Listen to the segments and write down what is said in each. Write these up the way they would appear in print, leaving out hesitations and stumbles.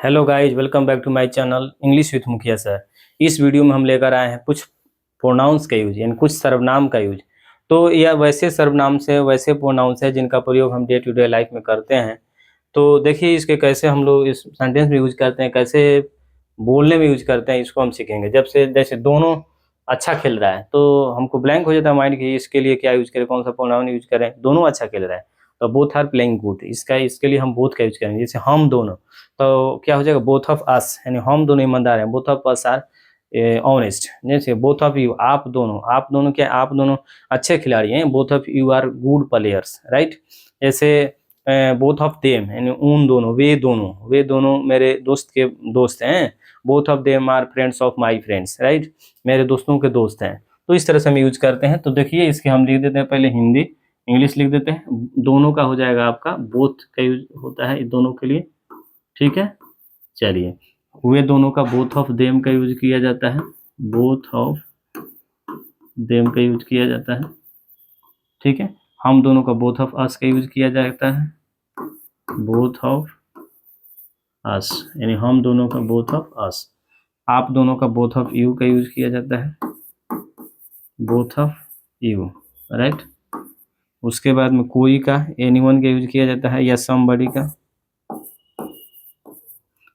Hello guys, welcome back to my channel English with Mukhiya sir. इस video में हम लेकर आए हैं कुछ प्रोनाउंस का यूज, यानी कुछ सर्वनाम का यूज। तो यह वैसे सर्वनाम से वैसे प्रोनाउंस है जिनका प्रयोग हम डे टू डे लाइफ में करते हैं। तो देखिए इसके कैसे हम लोग इस सेंटेंस में यूज करते हैं, कैसे बोलने में यूज करते हैं, इसको हम सीखेंगे। जब से जैसे दोनों अच्छा खेल रहा है तो हमको ब्लैंक हो जाता है माइंड कि इसके लिए क्या यूज करें, कौन सा प्रोनाउन यूज करें। दोनों अच्छा खेल रहा है तो बोथ आर प्लेइंग गुड, इसके लिए हम बोथ का यूज करेंगे। जैसे हम दोनों, तो क्या हो जाएगा, बोथ ऑफ अस, यानी हम दोनों ईमानदार हैं, both of us are honest. जैसे बोथ ऑफ यू, आप दोनों क्या, आप दोनों अच्छे खिलाड़ी हैं, both of you are good players, right. जैसे बोथ ऑफ देम, यानी उन दोनों, वे दोनों मेरे दोस्त के दोस्त हैं। Both of them are friends of my friends, right, मेरे दोस्तों के दोस्त हैं। तो इस तरह से हम यूज करते हैं। तो देखिए इसके हम लिख देते हैं पहले हिंदी, इंग्लिश लिख देते हैं। दोनों का हो जाएगा आपका, बोथ का यूज होता है दोनों के लिए, ठीक है। चलिए, वे दोनों का बोथ ऑफ देम का यूज किया जाता है, बोथ ऑफ देम का यूज किया जाता है, ठीक है। हम दोनों का बोथ ऑफ अस का यूज किया जाता है, बोथ ऑफ अस, यानी हम दोनों का बोथ ऑफ अस। आप दोनों का बोथ ऑफ यू का यूज किया जाता है, बोथ ऑफ यू, राइट। उसके बाद में कोई का, एनीवन का यूज किया जाता है, या समबडी का,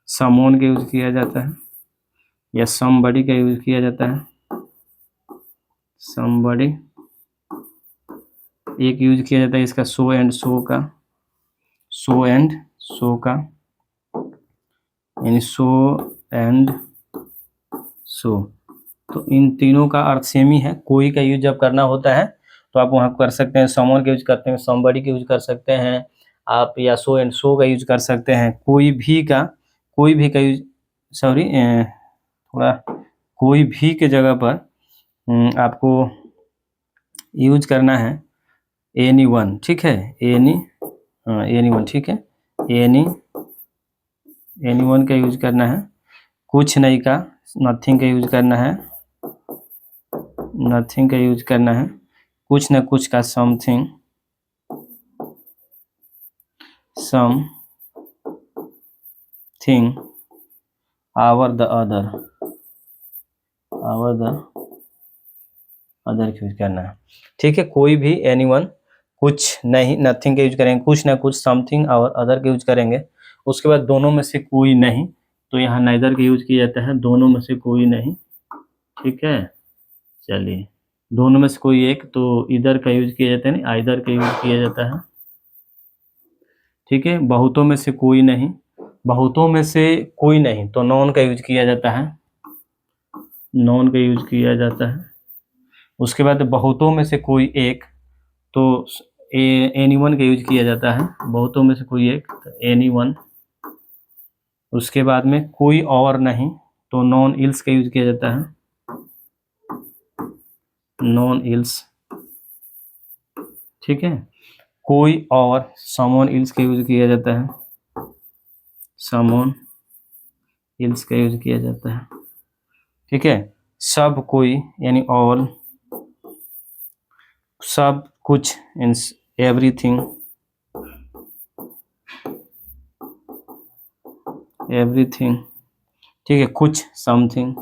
समवन का यूज किया जाता है, या समबडी का यूज किया जाता है, समबडी। एक यूज किया जाता है इसका सो एंड सो का, सो एंड सो का, यानी सो एंड सो। तो इन तीनों का अर्थ सेम ही है। कोई का यूज जब करना होता है तो आप वहाँ कर सकते हैं, समवन का यूज करते हैं, समबडी का यूज कर सकते हैं आप, या सो एंड सो का यूज कर सकते हैं। कोई भी का यूज, सॉरी थोड़ा, कोई भी के जगह पर आपको यूज करना है एनीवन, ठीक है। एनीवन, ठीक है। एनीवन का यूज करना है। कुछ नहीं का, नथिंग का यूज करना है, नथिंग का यूज करना है। कुछ न कुछ का something, something. Or the other का यूज करना है, ठीक है। कोई भी, एनीवन, कुछ नहीं, नथिंग का यूज करेंगे, कुछ ना कुछ, समथिंग, और अदर का यूज करेंगे। उसके बाद दोनों में से कोई नहीं, तो यहाँ नाइदर का यूज किया जाता है, दोनों में से कोई नहीं, ठीक है। चलिए, दोनों में से कोई एक, तो इधर का यूज किया जाता है, नहीं आइदर का यूज किया जाता है, ठीक है। बहुतों में से कोई नहीं, तो नॉन का यूज किया जाता है, नॉन का यूज किया जाता है। उसके बाद बहुतों में से कोई एक, तो एनीवन का यूज किया जाता है, बहुतों में से कोई एक, तो एनीवन। उसके बाद में कोई और नहीं, तो नॉन इल्स का यूज किया जाता है, नॉन इल्स, ठीक है। कोई और, समवन इल्स का यूज किया जाता है, समवन इल्स का यूज किया जाता है, ठीक है। सब कोई, यानी ऑल, सब कुछ, मीन्स एवरीथिंग, ठीक है। कुछ, समथिंग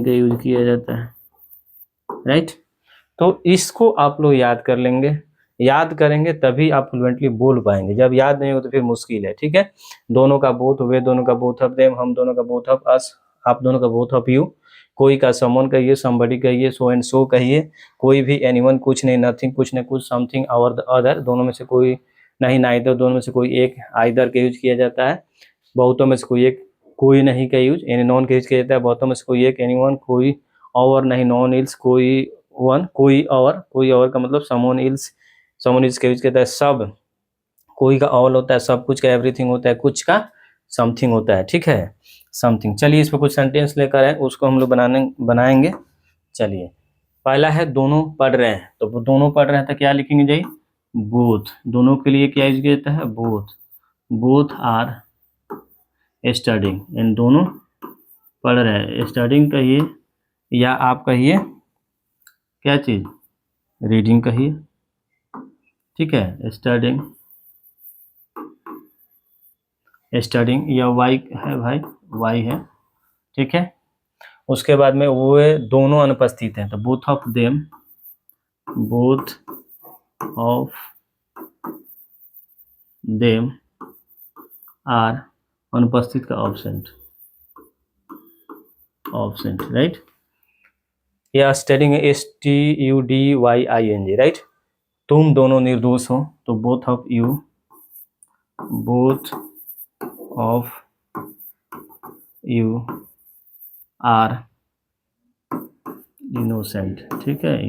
का यूज किया जाता है, राइट। तो इसको आप लोग याद कर लेंगे, याद करेंगे तभी आप फ्लुएंटली बोल पाएंगे। जब याद नहीं हो तो फिर मुश्किल है, ठीक है। दोनों का बोथ, वे दोनों का बोथ ऑफ देम, हम दोनों का बोथ ऑफ अस, आप दोनों का बोथ ऑफ यू। कोई का समवन कहिए, समबडी कहिए, सो एंड सो कहिए। कोई भी, एनीवन, कुछ नहीं, नथिंग, कुछ न कुछ, समथिंग, और द अदर, दोनों में से कोई नहीं, नाइदर, दोनों में से कोई एक, आइदर का यूज किया जाता है। बहुतों में से कोई एक, कोई नहीं का यूज, यानी नॉन का यूज किया जाता है। बहुतों में से कोई एक, एनीवन, कोई और नहीं, नॉन इल्स, कोई वन, कोई और का मतलब समवन इल्स का यूज करता है। सब कोई का ऑल होता है, सब कुछ का एवरीथिंग होता है, कुछ का समथिंग होता है, ठीक है, समथिंग। चलिए इस पर कुछ सेंटेंस लेकर आए, उसको हम लोग बनाएंगे। चलिए, पहला है दोनों पढ़ रहे हैं, तो दोनों पढ़ रहे हैं तो क्या लिखेंगे जी, बोथ। दोनों के लिए क्या यूज किया जाता है, बोथ आर स्टडिंग, इन दोनों पढ़ रहे हैं। स्टडिंग कहिए, या आप कहिए क्या चीज, रीडिंग कहिए, ठीक है, स्टडिंग, स्टडिंग, या वाई है भाई, वाई है, ठीक है। उसके बाद में वो दोनों अनुपस्थित हैं, तो both of them, both of them are, अनुपस्थित का ऑब्सेंट, ऑब्सेंट, राइट। या स्टडिंग STUDYING, राइट। तुम दोनों निर्दोष हो, तो both of you, both of you are innocent, ठीक है,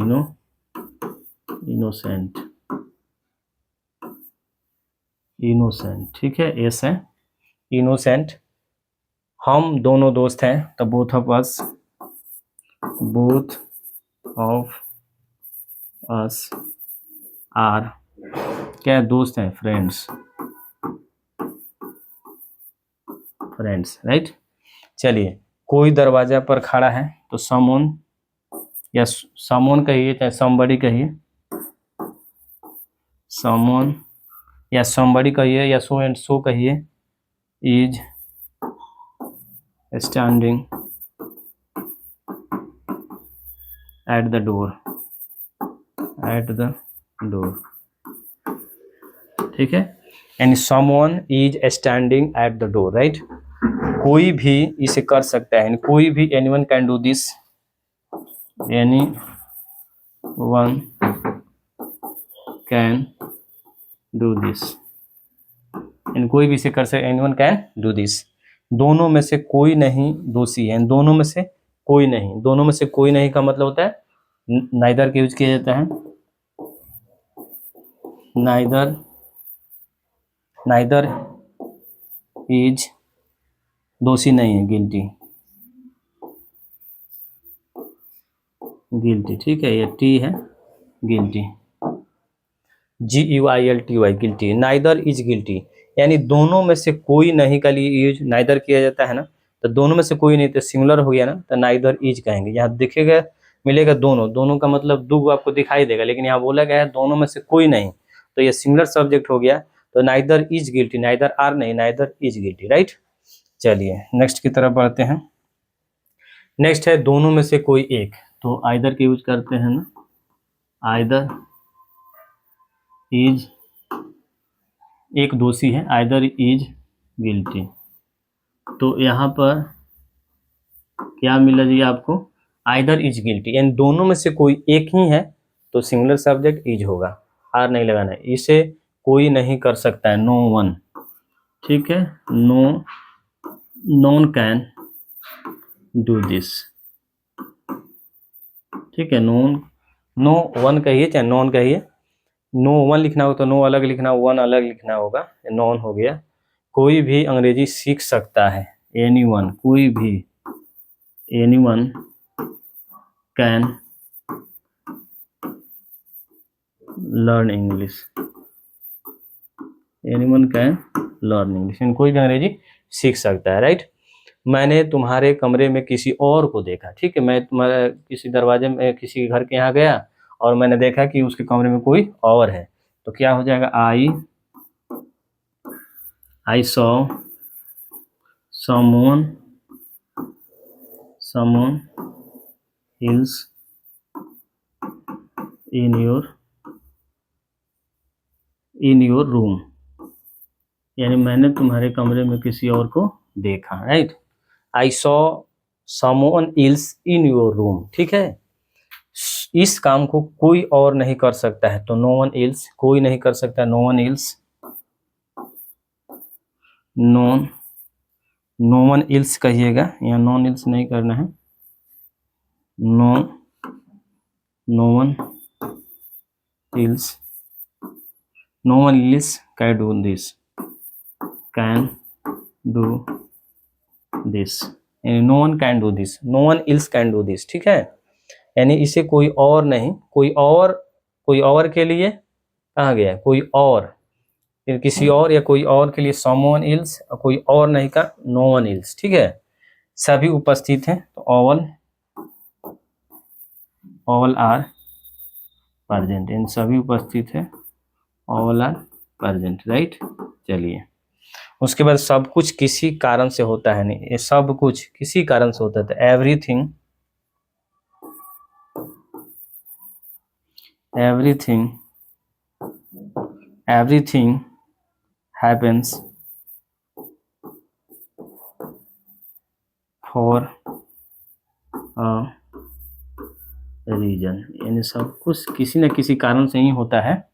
इनोसेंट, इनोसेंट, ठीक है, एस है, इनोसेंट। हम दोनों दोस्त हैं, तो both of us, both of us are, क्या दोस्त हैं, फ्रेंड्स, फ्रेंड्स, राइट। चलिए, कोई दरवाजा पर खड़ा है, तो समवन, या समवन कहिए चाहे समबडी कहिए, समवन या समबडी कहिए, या सो एंड सो कहिए, is standing at the door, at the door, ठीक है। यानी someone is standing at the door, right. कोई भी इसे कर सकता है, कोई भी, anyone can do this, any one can do this, कोई भी इसे कर सकते, एनीवन कैन डू दिस। दोनों में से कोई नहीं दोषी है, दोनों में से कोई नहीं, दोनों में से कोई नहीं का मतलब होता है नाइदर का यूज किया जाता है, नाइदर, नाइदर इज, दोषी नहीं है, गिल्टी, गिल्टी, ठीक है, ये टी है, guilty, GUILTY, guilty, neither is guilty, यानी दोनों में से कोई नहीं का लिए यूज नाइदर किया जाता है ना, तो दोनों में से कोई नहीं, तो सिंगुलर हो गया ना, तो नाइदर इज कहेंगे। यहाँ दिखेगा, मिलेगा दोनों, दोनों का मतलब दो आपको दिखाई देगा, लेकिन यहाँ बोला गया है दोनों में से कोई नहीं, तो ये सिंगुलर सब्जेक्ट हो गया, तो neither is guilty, neither are नहीं, नाइदर इज गिल्टी, राइट। चलिए नेक्स्ट की तरफ बढ़ते हैं। नेक्स्ट है दोनों में से कोई एक, तो आइदर के यूज करते हैं ना, आइदर इज, एक दोषी है, आइदर इज गिल्टी, तो यहाँ पर क्या मिला जी आपको, आइदर इज गिल्टी, यानी दोनों में से कोई एक ही है, तो सिंगुलर सब्जेक्ट इज होगा, आर नहीं लगाना है, इसे कोई नहीं कर सकता है, नो वन, ठीक है, no, none can do this, ठीक है, नोन, नो वन कहिए चाहे नॉन कहिए, नो वन लिखना हो तो नो अलग लिखना, वन अलग लिखना होगा, नॉन हो गया। कोई भी अंग्रेजी सीख सकता है, एनीवन, कोई भी, anyone can learn English, anyone can learn English, कोई भी अंग्रेजी सीख सकता है, राइट। मैंने तुम्हारे कमरे में किसी और को देखा, ठीक है, मैं तुम्हारे किसी दरवाजे में, किसी घर के यहाँ गया और मैंने देखा कि उसके कमरे में कोई और है, तो क्या हो जाएगा, I saw someone else in your room, यानी मैंने तुम्हारे कमरे में किसी और को देखा, right. I saw someone else in your room, ठीक है। इस काम को कोई और नहीं कर सकता है, तो नो वन एल्स, कोई नहीं कर सकता, no one else, no one else कहिएगा, यहाँ नॉन एल्स नहीं करना है, no one else, no one else can do this, can do this, यानी no one can do this, no one else can do this, ठीक है, यानी इसे कोई और नहीं, कोई और के लिए कहा गया है, कोई और, फिर किसी और या कोई और के लिए someone else, और कोई और नहीं का no one else, ठीक है। सभी उपस्थित हैं, तो all आर प्रेजेंट, इन सभी उपस्थित है, all आर प्रेजेंट, राइट। चलिए उसके बाद सब कुछ किसी कारण से होता है, नहीं, ये सब कुछ किसी कारण से होता है। Everything happens for a reason, यानी सब कुछ किसी न किसी कारण से ही होता है।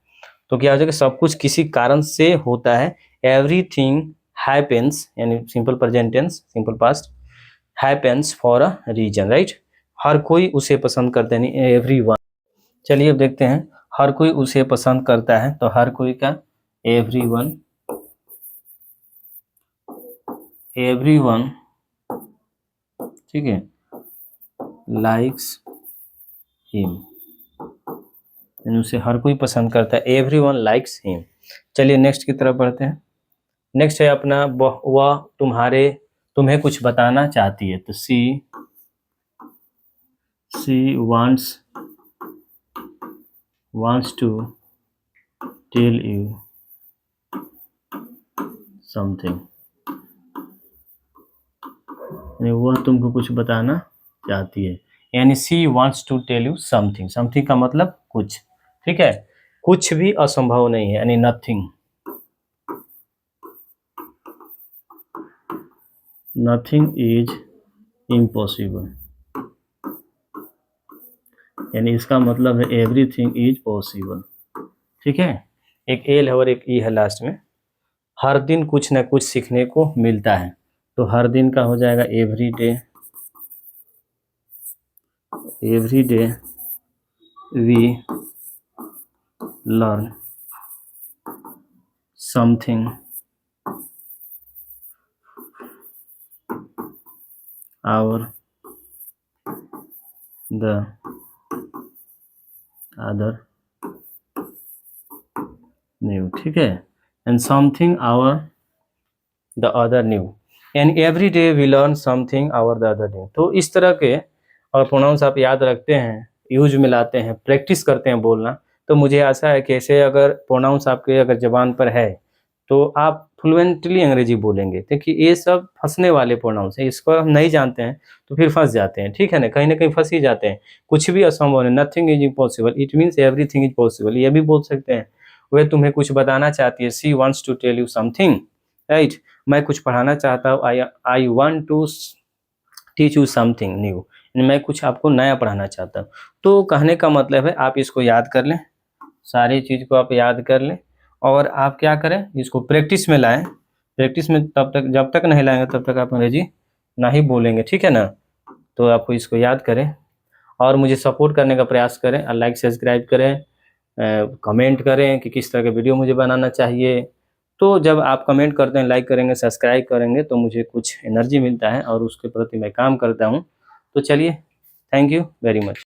तो क्या हो जाएगा, सब कुछ किसी कारण से होता है। एवरीथिंग हैपेंस, यानी simple present tense, simple past, happens for a reason, right. हर कोई उसे पसंद करता है, नहीं, एवरीवन। चलिए अब देखते हैं, हर कोई उसे पसंद करता है, तो हर कोई का एवरीवन, ठीक है, लाइक्स हिम, यानी उसे हर कोई पसंद करता है, एवरीवन लाइक्स हिम। चलिए नेक्स्ट की तरफ बढ़ते हैं। नेक्स्ट है अपना वह तुम्हें कुछ बताना चाहती है, तो सी wants to tell you something, यानी वह तुमको कुछ बताना चाहती है, यानी सी wants to tell you something। Something का मतलब कुछ, ठीक है, कुछ भी असंभव नहीं है, यानी नथिंग इज इम्पॉसिबल, यानी इसका मतलब है एवरीथिंग इज पॉसिबल, ठीक है। एक एल है और एक ई है लास्ट में। हर दिन कुछ ना कुछ सीखने को मिलता है, तो हर दिन का हो जाएगा every day we learn something or the other new, ठीक है, and something or the other new, यानी every day we learn something or the other new. तो इस तरह के और प्रोनाउंस आप याद रखते हैं, यूज में लाते हैं, प्रैक्टिस करते हैं बोलना, तो मुझे आशा है कि ऐसे अगर प्रोनाउंस आपके अगर जबान पर है तो आप फ्लुएंटली अंग्रेजी बोलेंगे। देखिए ये सब फंसने वाले प्रोनाउंस है, इसको हम नहीं जानते हैं तो फिर फंस जाते हैं, ठीक है ना कहीं फंस ही जाते हैं। कुछ भी असंभव नहीं, nothing is impossible, it means everything is possible, ये भी बोल सकते हैं। वह तुम्हें कुछ बताना चाहती है, she wants to tell you something, right. मैं कुछ पढ़ाना चाहता हूँ, I want to teach you something new, मैं कुछ आपको नया पढ़ाना चाहता हूँ। तो कहने का मतलब है आप इसको याद कर लें, सारी चीज़ को आप याद कर लें और आप क्या करें, इसको प्रैक्टिस में लाएं। प्रैक्टिस में तब तक, जब तक नहीं लाएंगे तब तक आप अंग्रेजी नहीं बोलेंगे, ठीक है ना। तो आपको इसको याद करें और मुझे सपोर्ट करने का प्रयास करें, लाइक सब्सक्राइब करें, कमेंट करें कि किस तरह के वीडियो मुझे बनाना चाहिए। तो जब आप कमेंट करते हैं, लाइक करेंगे, सब्सक्राइब करेंगे तो मुझे कुछ एनर्जी मिलता है और उसके प्रति मैं काम करता हूँ। तो चलिए, थैंक यू वेरी मच।